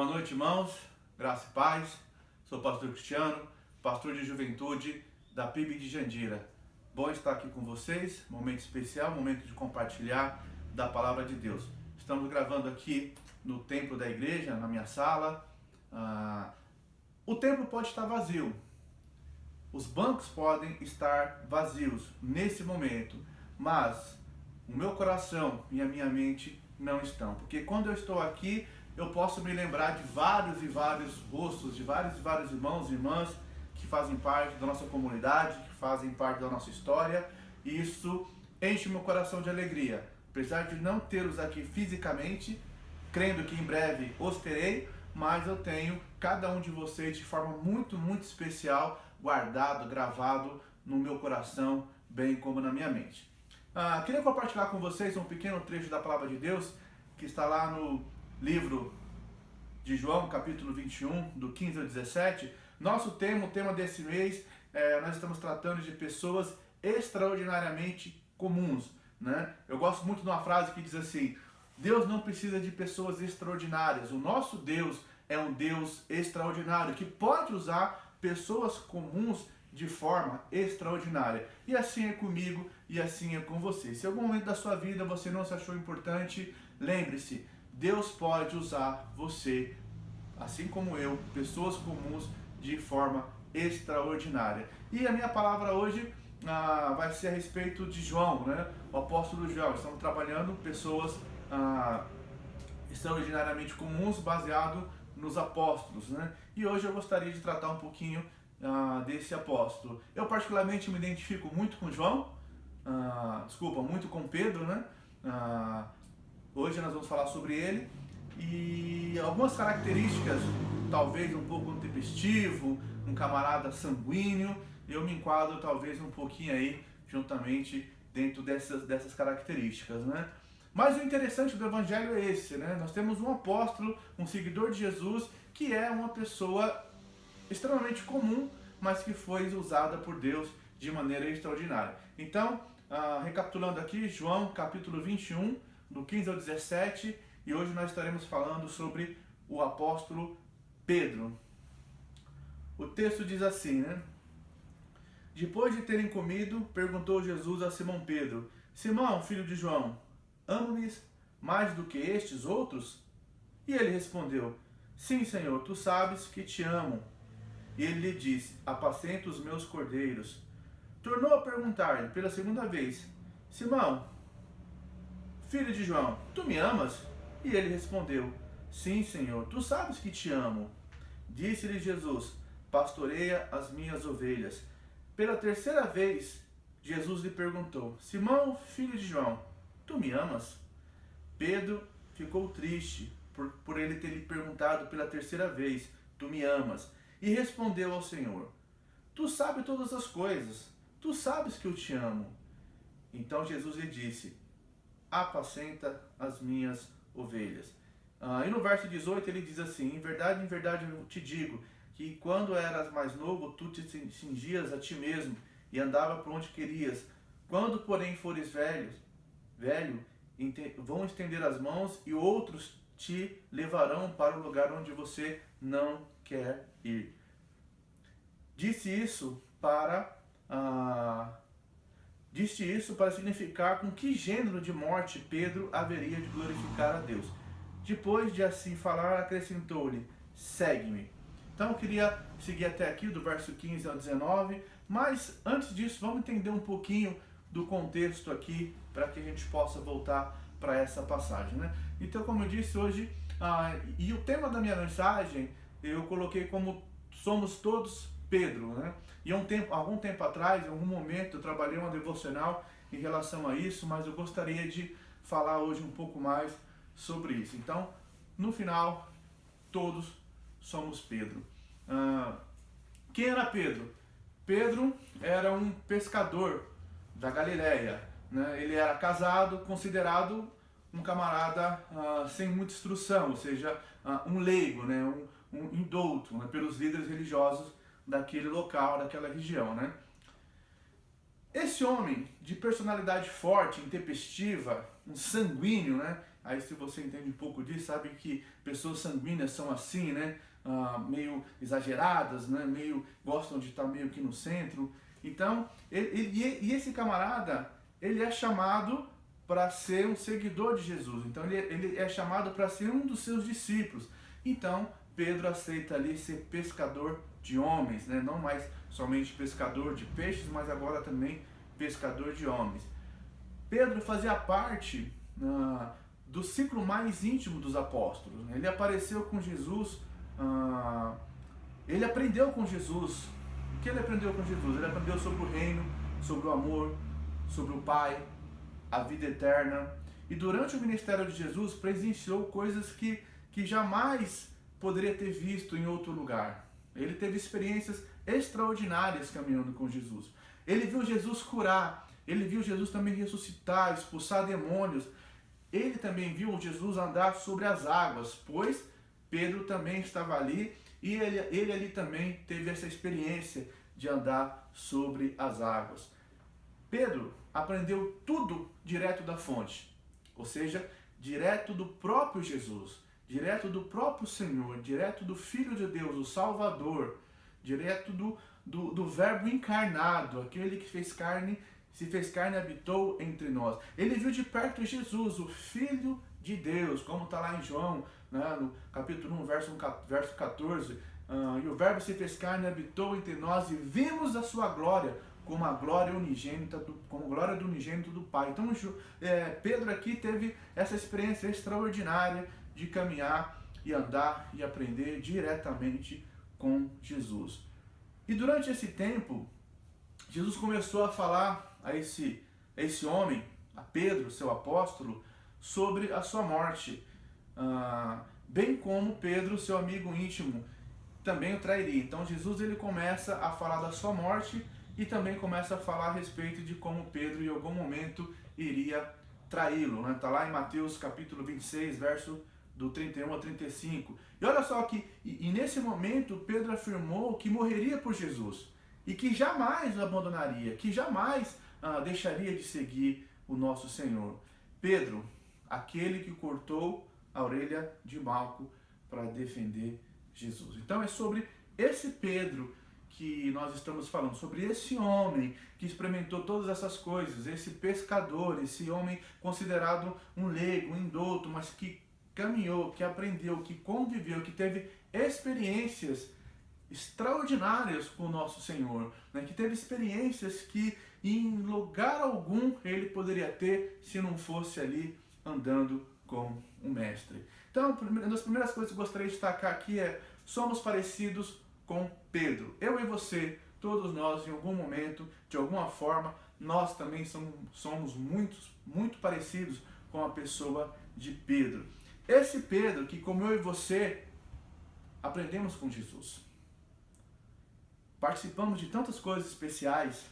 Boa noite, irmãos. Graça e paz. Sou o pastor Cristiano, pastor de juventude da PIB de Jandira. Bom estar aqui com vocês. Momento especial, momento de compartilhar da palavra de Deus. Estamos gravando aqui no templo da igreja, na minha sala. O templo pode estar vazio. Os bancos podem estar vazios nesse momento, mas o meu coração e a minha mente não estão. Porque quando eu estou aqui, eu posso me lembrar de vários e vários rostos, de vários e vários irmãos e irmãs que fazem parte da nossa comunidade, que fazem parte da nossa história, e isso enche meu coração de alegria. Apesar de não tê-los aqui fisicamente, crendo que em breve os terei, mas eu tenho cada um de vocês de forma muito, muito especial, guardado, gravado no meu coração, bem como na minha mente. Queria compartilhar com vocês um pequeno trecho da palavra de Deus, que está lá no livro de João, capítulo 21, do 15 ao 17. Nosso tema, o tema desse mês, nós estamos tratando de pessoas extraordinariamente comuns, né? Eu gosto muito de uma frase que diz assim: Deus não precisa de pessoas extraordinárias. O nosso Deus é um Deus extraordinário, que pode usar pessoas comuns de forma extraordinária. E assim é comigo e assim é com você. Se em algum momento da sua vida você não se achou importante, lembre-se, Deus pode usar você, assim como eu, pessoas comuns, de forma extraordinária. E a minha palavra hoje vai ser a respeito de João, né? O apóstolo João. Estamos trabalhando pessoas extraordinariamente comuns, baseado nos apóstolos, né? E hoje eu gostaria de tratar um pouquinho desse apóstolo. Eu particularmente me identifico muito com João, muito com Pedro, né? Hoje nós vamos falar sobre ele e algumas características, talvez um pouco intempestivo, um camarada sanguíneo. Eu me enquadro talvez um pouquinho aí, juntamente dentro dessas características, né? Mas o interessante do evangelho é esse, né? Nós temos um apóstolo, um seguidor de Jesus, que é uma pessoa extremamente comum, mas que foi usada por Deus de maneira extraordinária. Então, recapitulando aqui, João capítulo 21, do 15 ao 17, e hoje nós estaremos falando sobre o apóstolo Pedro. O texto diz assim, né? Depois de terem comido, perguntou Jesus a Simão Pedro: Simão, filho de João, amo-me mais do que estes outros? E ele respondeu: Sim, Senhor, tu sabes que te amo. E ele lhe disse: Apacenta os meus cordeiros. Tornou a perguntar-lhe pela segunda vez: Simão, filho de João, tu me amas? E ele respondeu: Sim, Senhor, tu sabes que te amo. Disse-lhe Jesus: Pastoreia as minhas ovelhas. Pela terceira vez, Jesus lhe perguntou: Simão, filho de João, tu me amas? Pedro ficou triste por ele ter lhe perguntado pela terceira vez: Tu me amas? E respondeu ao Senhor: Tu sabes todas as coisas, tu sabes que eu te amo. Então Jesus lhe disse: Apacenta as minhas ovelhas. E no verso 18 ele diz assim: em verdade eu te digo, que quando eras mais novo, tu te cingias a ti mesmo e andava por onde querias. Quando, porém, fores velho, vão estender as mãos e outros te levarão para o lugar onde você não quer ir. Disse isso para significar com que gênero de morte Pedro haveria de glorificar a Deus. Depois de assim falar, acrescentou-lhe: segue-me. Então eu queria seguir até aqui, do verso 15 ao 19, mas antes disso, vamos entender um pouquinho do contexto aqui, para que a gente possa voltar para essa passagem, né? Então, como eu disse hoje, e o tema da minha mensagem, eu coloquei como somos todos Pedro, né? E algum tempo atrás, em algum momento, eu trabalhei uma devocional em relação a isso, mas eu gostaria de falar hoje um pouco mais sobre isso. Então, no final, todos somos Pedro. Quem era Pedro? Pedro era um pescador da Galileia, né? Ele era casado, considerado um camarada sem muita instrução, ou seja, um leigo, né? um indouto, né? Pelos líderes religiosos daquele local, daquela região, né? Esse homem de personalidade forte, intempestiva, um sanguíneo, né? Aí se você entende um pouco disso, sabe que pessoas sanguíneas são assim, né? Meio exageradas, né? Meio gostam de estar meio que no centro. Então, e esse camarada, ele é chamado para ser um seguidor de Jesus. Então, ele é chamado para ser um dos seus discípulos. Então, Pedro aceita ali ser pescador de homens, né? Não mais somente pescador de peixes, mas agora também pescador de homens. Pedro fazia parte do ciclo mais íntimo dos apóstolos. Ele apareceu com Jesus, ele aprendeu com Jesus. O que ele aprendeu com Jesus? Ele aprendeu sobre o reino, sobre o amor, sobre o Pai, a vida eterna. E durante o ministério de Jesus, presenciou coisas que jamais poderia ter visto em outro lugar. Ele teve experiências extraordinárias caminhando com Jesus. Ele viu Jesus curar, ele viu Jesus também ressuscitar, expulsar demônios. Ele também viu Jesus andar sobre as águas, pois Pedro também estava ali e ele ali também teve essa experiência de andar sobre as águas. Pedro aprendeu tudo direto da fonte, ou seja, direto do próprio Jesus, direto do próprio Senhor, direto do Filho de Deus, o Salvador, direto do Verbo encarnado, aquele que se fez carne e habitou entre nós. Ele viu de perto Jesus, o Filho de Deus, como está lá em João, né, no capítulo 1, verso 14, e o Verbo se fez carne e habitou entre nós e vimos a sua glória, como a glória unigênita, como a glória do unigênito do Pai. Então Pedro aqui teve essa experiência extraordinária de caminhar e andar e aprender diretamente com Jesus. E durante esse tempo, Jesus começou a falar a esse homem, a Pedro, seu apóstolo, sobre a sua morte. Bem como Pedro, seu amigo íntimo, também o trairia. Então Jesus ele começa a falar da sua morte e também começa a falar a respeito de como Pedro em algum momento iria traí-lo. Está lá em Mateus capítulo 26, verso do 31 ao 35. E olha só que nesse momento Pedro afirmou que morreria por Jesus e que jamais o abandonaria, que jamais deixaria de seguir o nosso Senhor. Pedro, aquele que cortou a orelha de Malco para defender Jesus. Então é sobre esse Pedro que nós estamos falando, sobre esse homem que experimentou todas essas coisas, esse pescador, esse homem considerado um leigo, um indouto, mas que caminhou, que aprendeu, que conviveu, que teve experiências extraordinárias com o nosso Senhor, né? Que teve experiências que em lugar algum ele poderia ter se não fosse ali andando com o Mestre. Então, uma das primeiras coisas que eu gostaria de destacar aqui é: somos parecidos com Pedro. Eu e você, todos nós, em algum momento, de alguma forma, nós também somos muito parecidos com a pessoa de Pedro. Esse Pedro que, como eu e você, aprendemos com Jesus. Participamos de tantas coisas especiais,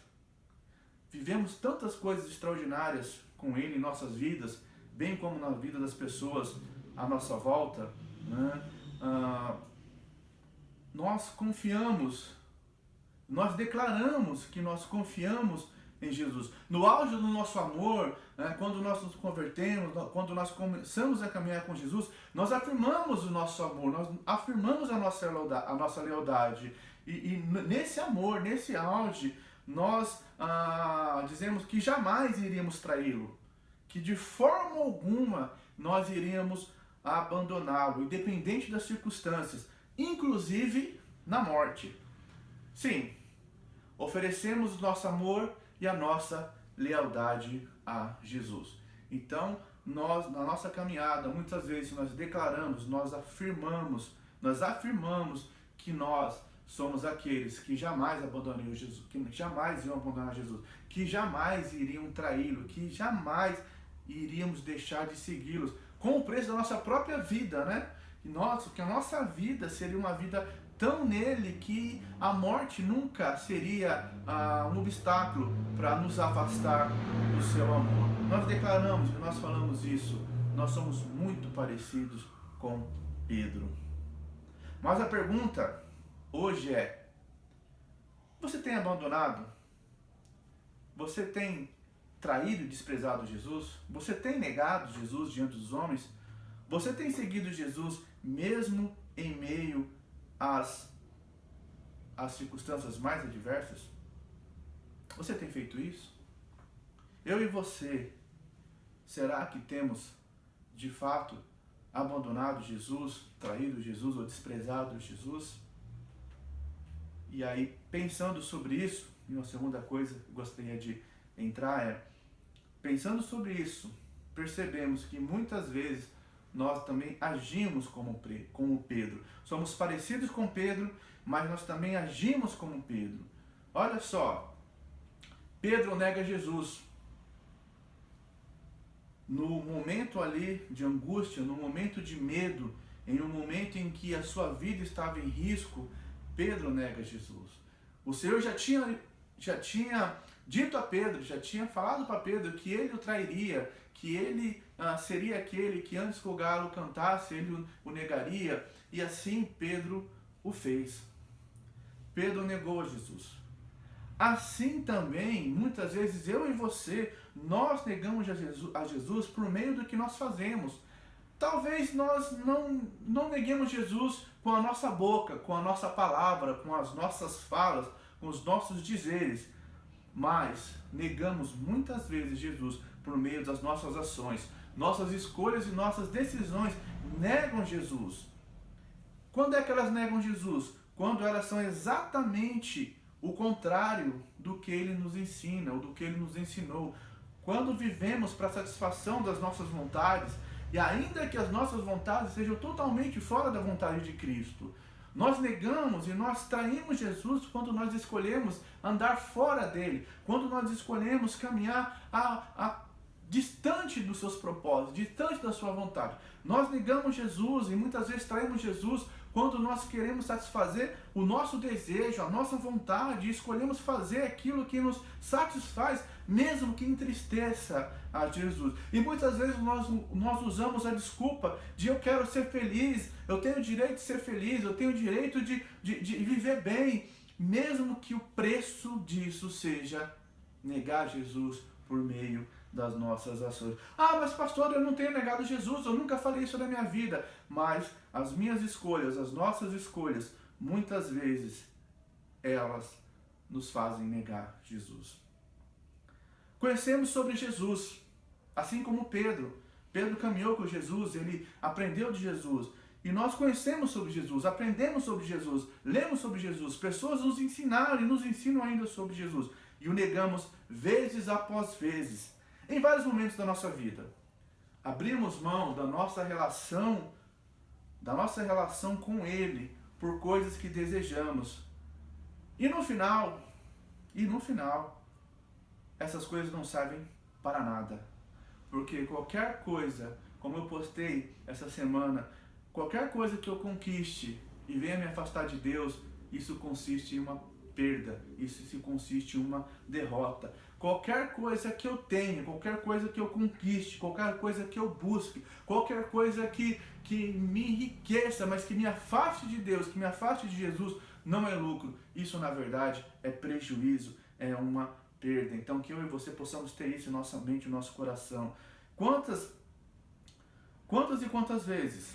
vivemos tantas coisas extraordinárias com Ele em nossas vidas, bem como na vida das pessoas à nossa volta, né? Nós confiamos, nós declaramos que nós confiamos em Jesus. No auge do nosso amor, né, quando nós nos convertemos, quando nós começamos a caminhar com Jesus, nós afirmamos o nosso amor, nós afirmamos a nossa lealdade. E nesse amor, nesse auge, nós dizemos que jamais iríamos traí-lo, que de forma alguma nós iríamos abandoná-lo, independente das circunstâncias, inclusive na morte. Sim, oferecemos o nosso amor e a nossa lealdade a Jesus. Então, nós, na nossa caminhada, muitas vezes nós declaramos, nós afirmamos que nós somos aqueles que jamais abandonariam Jesus, que jamais iam abandonar Jesus, que jamais iriam traí-lo, que jamais iríamos deixar de segui-los, com o preço da nossa própria vida, né? Que a nossa vida seria uma vida tão nele que a morte nunca seria um obstáculo para nos afastar do seu amor. Nós declaramos e nós falamos isso, nós somos muito parecidos com Pedro. Mas a pergunta hoje é: você tem abandonado? Você tem traído e desprezado Jesus? Você tem negado Jesus diante dos homens? Você tem seguido Jesus mesmo em meio às circunstâncias mais adversas? Você tem feito isso? Eu e você, será que temos de fato abandonado Jesus, traído Jesus ou desprezado Jesus? E aí, pensando sobre isso, e uma segunda coisa que eu gostaria de entrar é, pensando sobre isso, percebemos que muitas vezes nós também agimos como Pedro. Somos parecidos com Pedro, mas nós também agimos como Pedro. Olha só, Pedro nega Jesus. No momento ali de angústia, no momento de medo, em um momento em que a sua vida estava em risco, Pedro nega Jesus. O Senhor já tinha dito a Pedro, já tinha falado para Pedro que ele o trairia, que ele seria aquele que antes que o galo cantasse, ele o negaria. E assim Pedro o fez. Pedro negou Jesus. Assim também, muitas vezes eu e você, nós negamos a Jesus por meio do que nós fazemos. Talvez nós não neguemos Jesus com a nossa boca, com a nossa palavra, com as nossas falas, com os nossos dizeres, mas negamos muitas vezes Jesus por meio das nossas ações. Nossas escolhas e nossas decisões negam Jesus. Quando é que elas negam Jesus? Quando elas são exatamente o contrário do que ele nos ensina, ou do que ele nos ensinou. Quando vivemos para a satisfação das nossas vontades, e ainda que as nossas vontades sejam totalmente fora da vontade de Cristo, nós negamos e nós traímos Jesus quando nós escolhemos andar fora dele, quando nós escolhemos caminhar distante dos seus propósitos, distante da sua vontade. Nós negamos Jesus e muitas vezes traímos Jesus quando nós queremos satisfazer o nosso desejo, a nossa vontade, e escolhemos fazer aquilo que nos satisfaz, mesmo que entristeça a Jesus. E muitas vezes nós usamos a desculpa de eu quero ser feliz, eu tenho o direito de ser feliz, eu tenho o direito de viver bem, mesmo que o preço disso seja negar Jesus por meio das nossas ações. Ah, mas pastor, eu não tenho negado Jesus, eu nunca falei isso na minha vida. Mas as minhas escolhas, as nossas escolhas, muitas vezes, elas nos fazem negar Jesus. Conhecemos sobre Jesus, assim como Pedro. Pedro caminhou com Jesus, ele aprendeu de Jesus. E nós conhecemos sobre Jesus, aprendemos sobre Jesus, lemos sobre Jesus. Pessoas nos ensinaram e nos ensinam ainda sobre Jesus. E o negamos vezes após vezes, em vários momentos da nossa vida. Abrimos mão da nossa relação com Ele por coisas que desejamos. E no final, essas coisas não servem para nada. Porque qualquer coisa, como eu postei essa semana, qualquer coisa que eu conquiste e venha me afastar de Deus, isso consiste em uma perda, isso consiste em uma derrota. Qualquer coisa que eu tenha, qualquer coisa que eu conquiste, qualquer coisa que eu busque, qualquer coisa que me enriqueça, mas que me afaste de Deus, que me afaste de Jesus, não é lucro. Isso, na verdade, é prejuízo, é uma perda. Então, que eu e você possamos ter isso em nossa mente, no nosso coração. Quantas e quantas vezes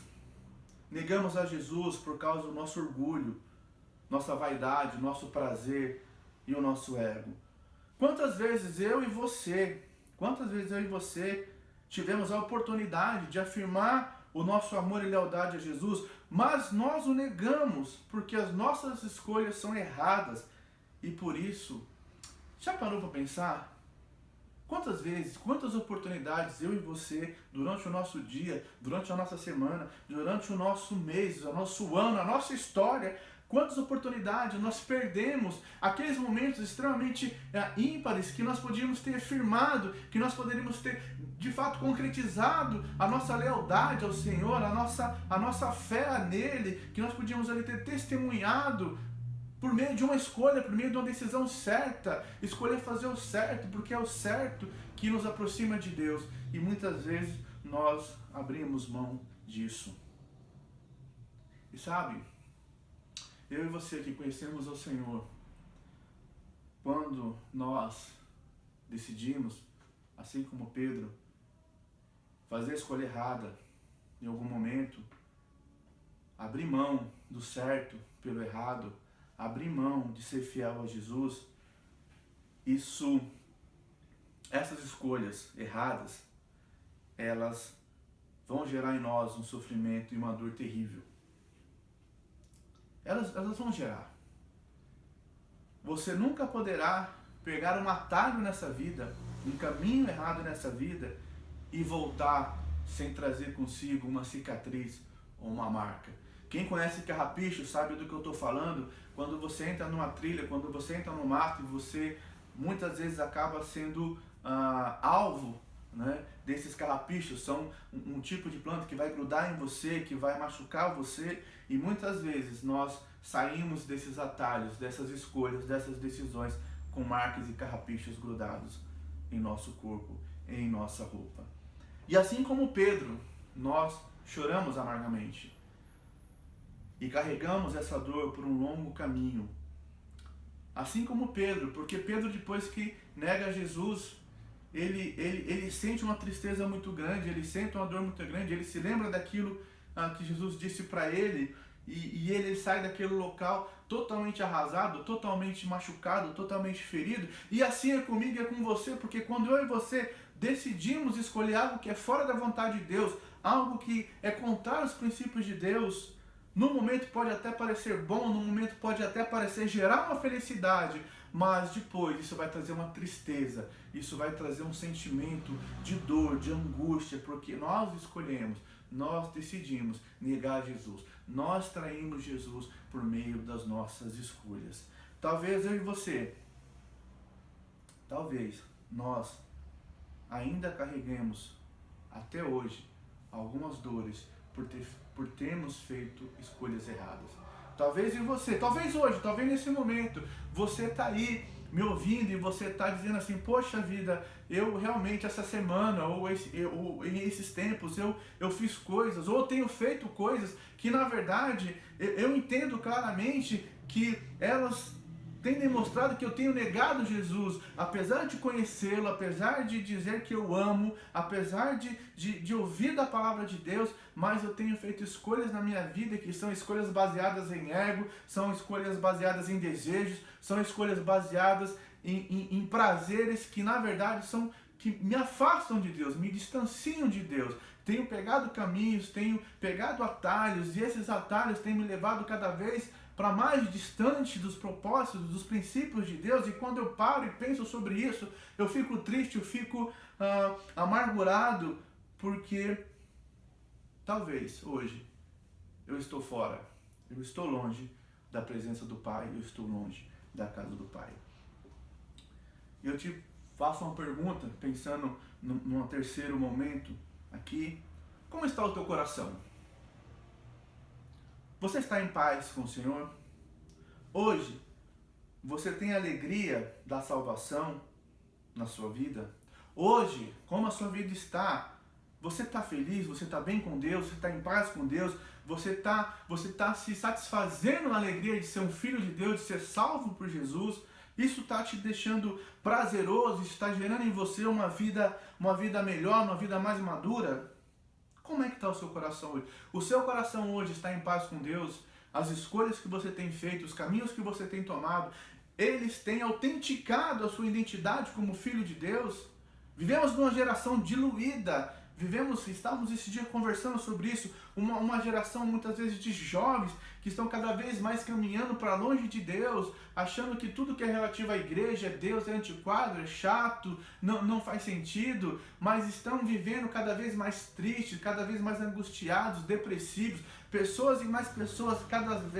negamos a Jesus por causa do nosso orgulho, nossa vaidade, nosso prazer e o nosso ego? Quantas vezes eu e você tivemos a oportunidade de afirmar o nosso amor e lealdade a Jesus, mas nós o negamos porque as nossas escolhas são erradas e por isso, já parou para pensar? Quantas vezes, quantas oportunidades eu e você, durante o nosso dia, durante a nossa semana, durante o nosso mês, o nosso ano, a nossa história, quantas oportunidades nós perdemos, aqueles momentos extremamente ímpares que nós podíamos ter afirmado, que nós poderíamos ter de fato concretizado a nossa lealdade ao Senhor, a nossa fé nele, que nós podíamos ali ter testemunhado por meio de uma escolha, por meio de uma decisão certa, escolher fazer o certo, porque é o certo que nos aproxima de Deus. E muitas vezes nós abrimos mão disso. E sabe, eu e você que conhecemos o Senhor, quando nós decidimos assim como Pedro, fazer a escolha errada em algum momento, abrir mão do certo pelo errado, abrir mão de ser fiel a Jesus, essas escolhas erradas, elas vão gerar em nós um sofrimento e uma dor terrível. Elas vão gerar. Você nunca poderá pegar um atalho nessa vida, um caminho errado nessa vida e voltar sem trazer consigo uma cicatriz ou uma marca. Quem conhece carrapicho sabe do que eu estou falando. Quando você entra numa trilha, quando você entra no mato e você muitas vezes acaba sendo alvo, né, desses carrapichos. São um tipo de planta que vai grudar em você, que vai machucar você, e muitas vezes nós saímos desses atalhos, dessas escolhas, dessas decisões com marcas e carrapichos grudados em nosso corpo, em nossa roupa. E assim como Pedro, nós choramos amargamente e carregamos essa dor por um longo caminho. Assim como Pedro, porque Pedro, depois que nega Jesus, ele sente uma tristeza muito grande, ele sente uma dor muito grande, ele se lembra daquilo que Jesus disse para ele, e ele sai daquele local totalmente arrasado, totalmente machucado, totalmente ferido. E assim é comigo e é com você, porque quando eu e você decidimos escolher algo que é fora da vontade de Deus, algo que é contrário aos princípios de Deus, no momento pode até parecer bom, no momento pode até parecer gerar uma felicidade, mas depois isso vai trazer uma tristeza, isso vai trazer um sentimento de dor, de angústia, porque nós escolhemos, nós decidimos negar Jesus, nós traímos Jesus por meio das nossas escolhas. Talvez eu e você, talvez nós ainda carreguemos até hoje algumas dores por termos feito escolhas erradas. Talvez em você, talvez hoje, talvez nesse momento, você está aí me ouvindo e você está dizendo assim, poxa vida, eu realmente essa semana ou em esses tempos eu fiz coisas, ou tenho feito coisas que na verdade eu entendo claramente que elas têm demonstrado que eu tenho negado Jesus, apesar de conhecê-lo, apesar de dizer que eu amo, apesar de ouvir da palavra de Deus, mas eu tenho feito escolhas na minha vida que são escolhas baseadas em ego, são escolhas baseadas em desejos, são escolhas baseadas em prazeres que na verdade que me afastam de Deus, me distanciam de Deus. Tenho pegado caminhos, tenho pegado atalhos, e esses atalhos têm me levado cada vez para mais distante dos propósitos, dos princípios de Deus. E quando eu paro e penso sobre isso, eu fico triste, eu fico amargurado, porque talvez hoje eu estou fora, eu estou longe da presença do Pai, eu estou longe da casa do Pai. Eu te faço uma pergunta, pensando num terceiro momento aqui: como está o teu coração? Você está em paz com o Senhor? Hoje, você tem a alegria da salvação na sua vida? Hoje, como a sua vida está? Você está feliz? Você está bem com Deus? Você está em paz com Deus? Você está se satisfazendo na alegria de ser um filho de Deus, de ser salvo por Jesus? Isso está te deixando prazeroso? Está gerando em você uma vida melhor, uma vida mais madura? Como é que está o seu coração hoje? O seu coração hoje está em paz com Deus? As escolhas que você tem feito, os caminhos que você tem tomado, eles têm autenticado a sua identidade como filho de Deus? Vivemos numa geração diluída. Estávamos esse dia conversando sobre isso, uma geração muitas vezes de jovens que estão cada vez mais caminhando para longe de Deus, achando que tudo que é relativo à igreja, Deus é antiquado, é chato, não faz sentido, mas estão vivendo cada vez mais tristes, cada vez mais angustiados, depressivos, pessoas e mais pessoas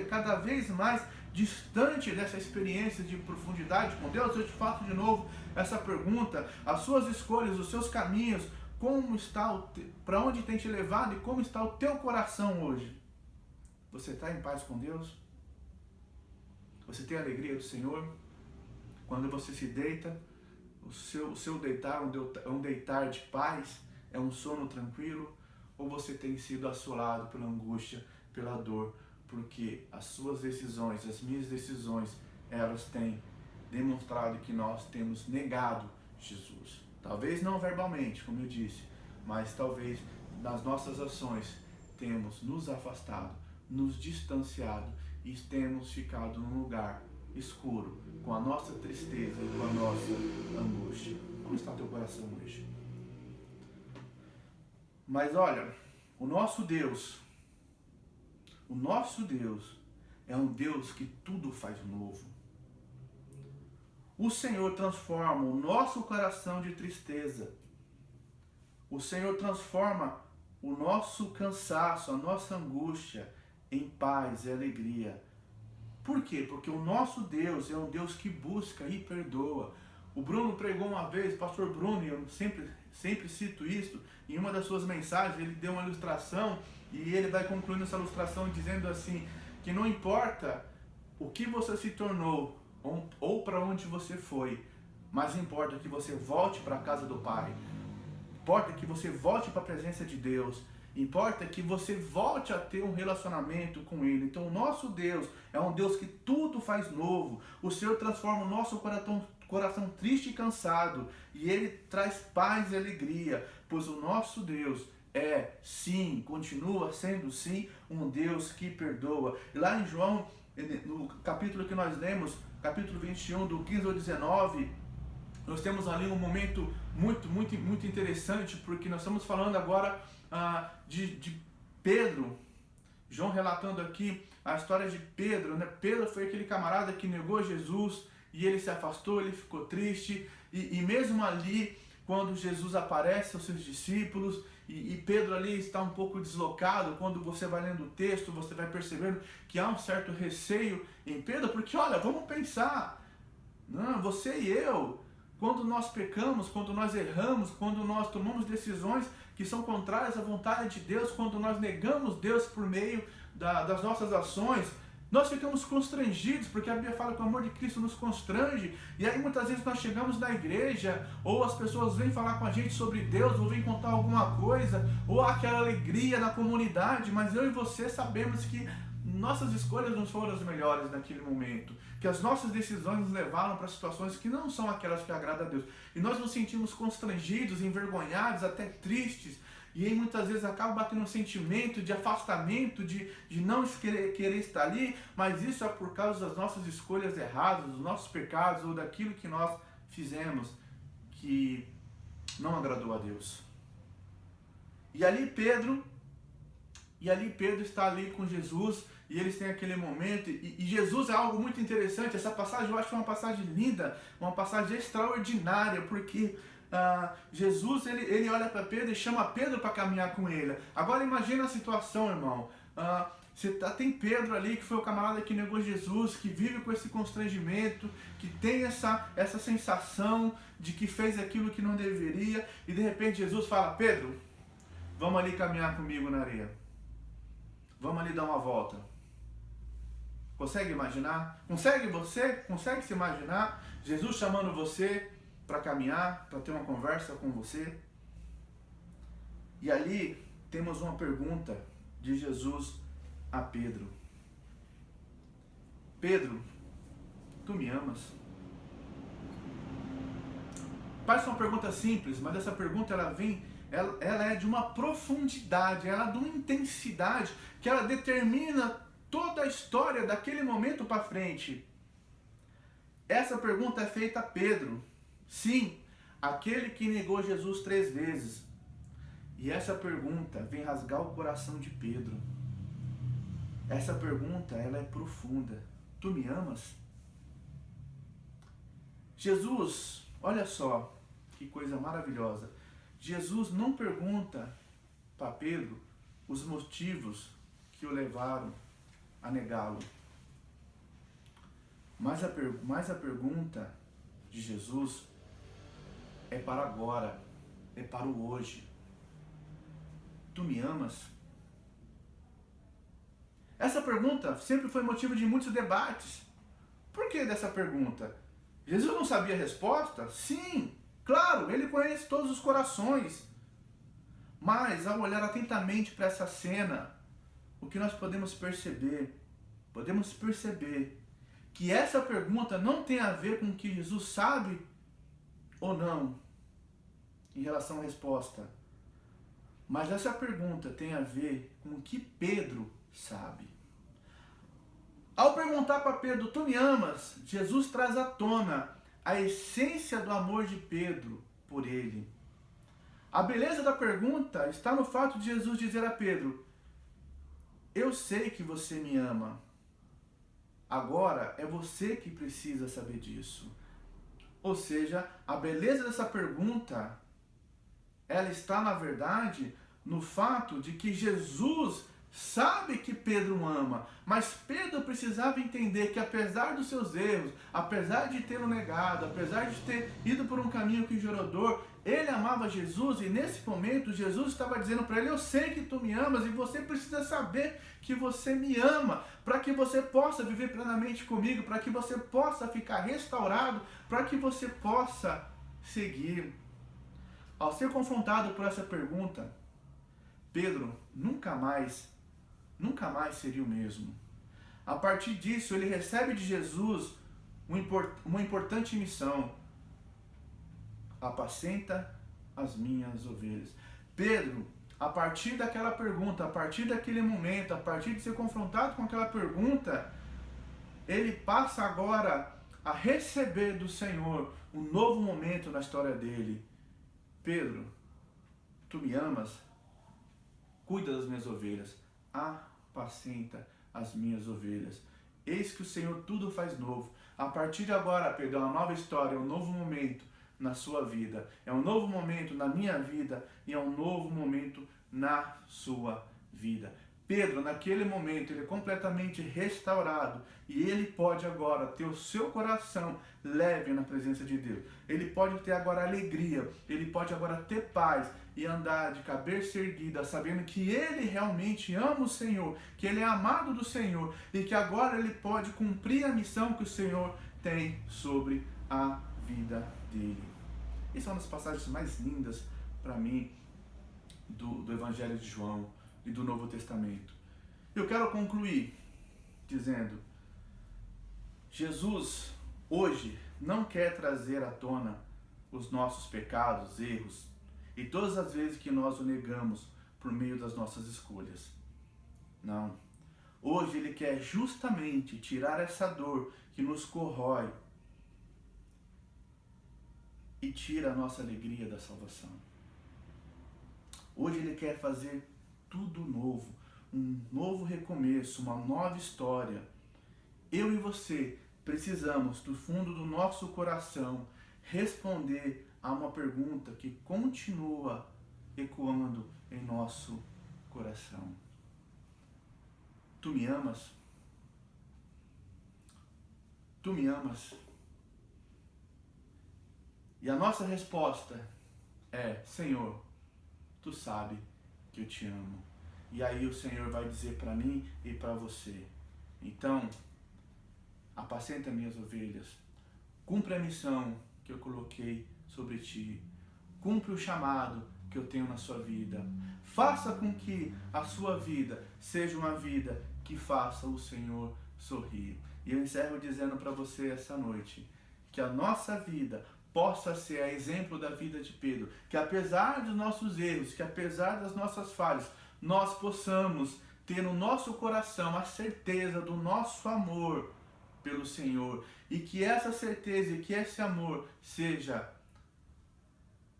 cada vez mais distante dessa experiência de profundidade com Deus. Eu te faço de novo essa pergunta: as suas escolhas, os seus caminhos, como está, para onde tem te levado e como está o teu coração hoje? Você está em paz com Deus? Você tem a alegria do Senhor? Quando você se deita, o seu deitar é um deitar de paz? É um sono tranquilo? Ou você tem sido assolado pela angústia, pela dor? Porque as suas decisões, as minhas decisões, elas têm demonstrado que nós temos negado Jesus. Talvez não verbalmente, como eu disse, mas talvez nas nossas ações temos nos afastado, nos distanciado e temos ficado num lugar escuro, com a nossa tristeza e com a nossa angústia. Como está teu coração hoje? Mas olha, o nosso Deus é um Deus que tudo faz novo. O Senhor transforma o nosso coração de tristeza. O Senhor transforma o nosso cansaço, a nossa angústia em paz e alegria. Por quê? Porque o nosso Deus é um Deus que busca e perdoa. O Bruno pregou uma vez, o pastor Bruno, e eu sempre cito isso, em uma das suas mensagens, ele deu uma ilustração e ele vai concluindo essa ilustração dizendo assim, que não importa o que você se tornou ou para onde você foi, mas importa que você volte para a casa do Pai. Importa que você volte para a presença de Deus. Importa que você volte a ter um relacionamento com Ele. Então o nosso Deus é um Deus que tudo faz novo. O Senhor transforma o nosso coração triste e cansado. E Ele traz paz e alegria. Pois o nosso Deus é, sim, continua sendo, sim, um Deus que perdoa. E lá em João, no capítulo que nós lemos, capítulo 21, do 15 ao 19, nós temos ali um momento muito interessante, porque nós estamos falando agora de Pedro. João relatando aqui a história de Pedro, né? Pedro foi aquele camarada que negou Jesus e ele se afastou, ele ficou triste, e mesmo ali, quando Jesus aparece aos seus discípulos, e Pedro ali está um pouco deslocado, quando você vai lendo o texto, você vai percebendo que há um certo receio em Pedro, porque olha, vamos pensar, não, você e eu, quando nós pecamos, quando nós erramos, quando nós tomamos decisões que são contrárias à vontade de Deus, quando nós negamos Deus por meio das nossas ações, nós ficamos constrangidos, porque a Bíblia fala que o amor de Cristo nos constrange, e aí muitas vezes nós chegamos na igreja, ou as pessoas vêm falar com a gente sobre Deus, ou vêm contar alguma coisa, ou há aquela alegria na comunidade, mas eu e você sabemos que nossas escolhas não foram as melhores naquele momento, que as nossas decisões nos levaram para situações que não são aquelas que agradam a Deus, e nós nos sentimos constrangidos, envergonhados, até tristes, e aí muitas vezes acaba batendo um sentimento de afastamento, de não querer estar ali, mas isso é por causa das nossas escolhas erradas, dos nossos pecados, ou daquilo que nós fizemos que não agradou a Deus. E ali Pedro está ali com Jesus, e eles têm aquele momento, e Jesus é algo muito interessante. Essa passagem eu acho que é uma passagem linda, uma passagem extraordinária, porque Jesus ele olha para Pedro e chama Pedro para caminhar com ele. Agora imagina a situação, irmão. Tem Pedro ali, que foi o camarada que negou Jesus, que vive com esse constrangimento, que tem essa sensação de que fez aquilo que não deveria, e de repente Jesus fala: Pedro, vamos ali caminhar comigo na areia. Vamos ali dar uma volta. Consegue imaginar? Consegue se imaginar Jesus chamando você para caminhar, para ter uma conversa com você? E ali temos uma pergunta de Jesus a Pedro. Pedro, tu me amas? Parece uma pergunta simples, mas essa pergunta ela é de uma profundidade, ela é de uma intensidade, que ela determina toda a história daquele momento para frente. Essa pergunta é feita a Pedro. Sim, aquele que negou Jesus 3 vezes. E essa pergunta vem rasgar o coração de Pedro. Essa pergunta, ela é profunda. Tu me amas? Jesus, olha só, que coisa maravilhosa. Jesus não pergunta para Pedro os motivos que o levaram a negá-lo. Mas a pergunta de Jesus é para agora, é para o hoje. Tu me amas? Essa pergunta sempre foi motivo de muitos debates. Por que dessa pergunta? Jesus não sabia a resposta? Sim, claro, ele conhece todos os corações. Mas ao olhar atentamente para essa cena, o que nós podemos perceber? Podemos perceber que essa pergunta não tem a ver com o que Jesus sabe ou não. em relação à resposta. Mas essa pergunta tem a ver com o que Pedro sabe. Ao perguntar para Pedro, tu me amas? Jesus traz à tona a essência do amor de Pedro por ele. A beleza da pergunta está no fato de Jesus dizer a Pedro, eu sei que você me ama. Agora é você que precisa saber disso. Ou seja, a beleza dessa pergunta, ela está, na verdade, no fato de que Jesus sabe que Pedro ama, mas Pedro precisava entender que apesar dos seus erros, apesar de tê-lo negado, apesar de ter ido por um caminho que gerou dor, ele amava Jesus e nesse momento Jesus estava dizendo para ele, eu sei que tu me amas e você precisa saber que você me ama, para que você possa viver plenamente comigo, para que você possa ficar restaurado, para que você possa seguir. Ao ser confrontado por essa pergunta, Pedro nunca mais seria o mesmo. A partir disso, ele recebe de Jesus uma importante missão. Apacenta as minhas ovelhas. Pedro, a partir daquela pergunta, a partir daquele momento, a partir de ser confrontado com aquela pergunta, ele passa agora a receber do Senhor um novo momento na história dele. Pedro, tu me amas? Cuida das minhas ovelhas. Apacenta as minhas ovelhas. Eis que o Senhor tudo faz novo. A partir de agora, Pedro, é uma nova história, é um novo momento na sua vida. É um novo momento na minha vida e é um novo momento na sua vida. Pedro, naquele momento, ele é completamente restaurado e ele pode agora ter o seu coração leve na presença de Deus. Ele pode ter agora alegria, ele pode agora ter paz e andar de cabeça erguida, sabendo que ele realmente ama o Senhor, que ele é amado do Senhor e que agora ele pode cumprir a missão que o Senhor tem sobre a vida dele. Essa é uma das passagens mais lindas para mim do Evangelho de João e do Novo Testamento. Eu quero concluir dizendo, Jesus hoje não quer trazer à tona os nossos pecados, erros e todas as vezes que nós o negamos por meio das nossas escolhas. Não. Hoje ele quer justamente tirar essa dor que nos corrói e tira a nossa alegria da salvação. Hoje ele quer fazer tudo novo, um novo recomeço, uma nova história. Eu e você precisamos, do fundo do nosso coração, responder a uma pergunta que continua ecoando em nosso coração. Tu me amas? Tu me amas? E a nossa resposta é, Senhor, tu sabe que eu te amo. E aí o Senhor vai dizer para mim e para você, então, apacenta minhas ovelhas, cumpre a missão que eu coloquei sobre ti, cumpre o chamado que eu tenho na sua vida, faça com que a sua vida seja uma vida que faça o Senhor sorrir. E eu encerro dizendo para você essa noite, que a nossa vida possa ser a exemplo da vida de Pedro, que apesar dos nossos erros, que apesar das nossas falhas, nós possamos ter no nosso coração a certeza do nosso amor pelo Senhor, e que essa certeza e que esse amor seja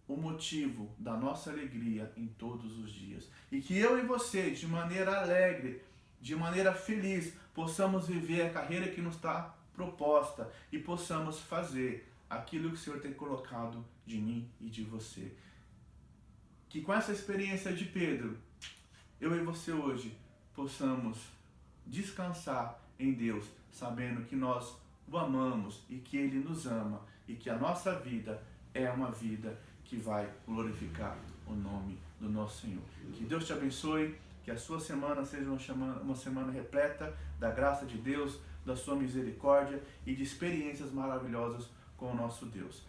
o motivo da nossa alegria em todos os dias. E que eu e você, de maneira alegre, de maneira feliz, possamos viver a carreira que nos está proposta e possamos fazer aquilo que o Senhor tem colocado de mim e de você. Que com essa experiência de Pedro, eu e você hoje possamos descansar em Deus, sabendo que nós o amamos e que Ele nos ama e que a nossa vida é uma vida que vai glorificar o nome do nosso Senhor. Que Deus te abençoe, que a sua semana seja uma semana repleta da graça de Deus, da sua misericórdia e de experiências maravilhosas com o nosso Deus.